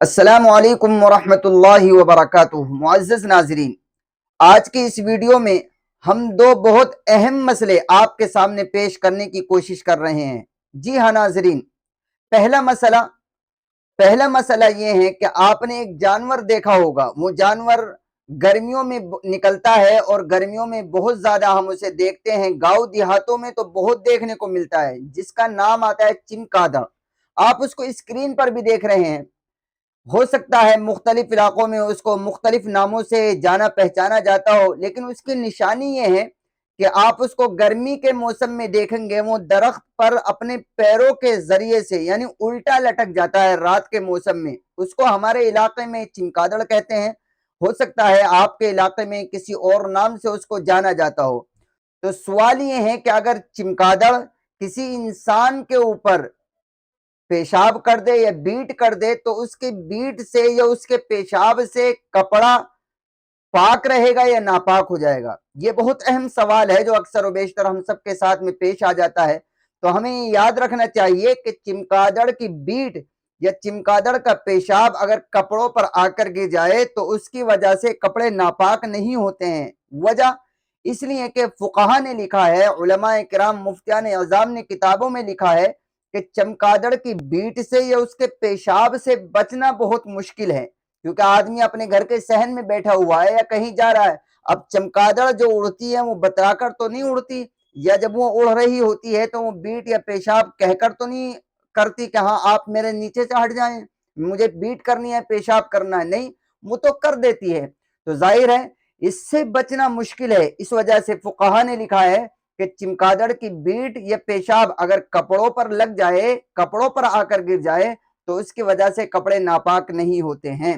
السلام علیکم ورحمۃ اللہ وبرکاتہ۔ معزز ناظرین، آج کی اس ویڈیو میں ہم دو بہت اہم مسئلے آپ کے سامنے پیش کرنے کی کوشش کر رہے ہیں۔ جی ہاں ناظرین، پہلا مسئلہ یہ ہے کہ آپ نے ایک جانور دیکھا ہوگا۔ وہ جانور گرمیوں میں نکلتا ہے اور گرمیوں میں بہت زیادہ ہم اسے دیکھتے ہیں، گاؤں دیہاتوں میں تو بہت دیکھنے کو ملتا ہے، جس کا نام آتا ہے چمگادڑ۔ آپ اس کو اسکرین پر بھی دیکھ رہے ہیں۔ ہو سکتا ہے مختلف علاقوں میں اس کو مختلف ناموں سے جانا پہچانا جاتا ہو، لیکن اس کی نشانی یہ ہے کہ آپ اس کو گرمی کے موسم میں دیکھیں گے، وہ درخت پر اپنے پیروں کے ذریعے سے یعنی الٹا لٹک جاتا ہے رات کے موسم میں۔ اس کو ہمارے علاقے میں چمگادڑ کہتے ہیں، ہو سکتا ہے آپ کے علاقے میں کسی اور نام سے اس کو جانا جاتا ہو۔ تو سوال یہ ہے کہ اگر چمگادڑ کسی انسان کے اوپر پیشاب کر دے یا بیٹ کر دے تو اس کے بیٹ سے یا اس کے پیشاب سے کپڑا پاک رہے گا یا ناپاک ہو جائے گا؟ یہ بہت اہم سوال ہے جو اکثر و بیشتر ہم سب کے ساتھ میں پیش آ جاتا ہے۔ تو ہمیں یاد رکھنا چاہیے کہ چمگادڑ کی بیٹ یا چمگادڑ کا پیشاب اگر کپڑوں پر آ کر گر جائے تو اس کی وجہ سے کپڑے ناپاک نہیں ہوتے ہیں۔ وجہ اس لیے کہ فقہا نے لکھا ہے، علماء کرام مفتیان اعظام نے کتابوں میں لکھا ہے کہ چمگادڑ کی بیٹ سے یا اس کے پیشاب سے بچنا بہت مشکل ہے، کیونکہ آدمی اپنے گھر کے صحن میں بیٹھا ہوا ہے یا کہیں جا رہا ہے۔ اب چمگادڑ جو اڑتی ہے وہ بتلا کر تو نہیں اڑتی، یا جب وہ اڑ رہی ہوتی ہے تو وہ بیٹ یا پیشاب کہہ کر تو نہیں کرتی کہ ہاں آپ میرے نیچے سے ہٹ جائیں، مجھے بیٹ کرنی ہے، پیشاب کرنا ہے، نہیں، وہ تو کر دیتی ہے۔ تو ظاہر ہے اس سے بچنا مشکل ہے، اس وجہ سے فقہا نے لکھا ہے کہ چمگادڑ کی بیٹ یا پیشاب اگر کپڑوں پر لگ جائے، کپڑوں پر آ کر گر جائے تو اس کی وجہ سے کپڑے ناپاک نہیں ہوتے ہیں۔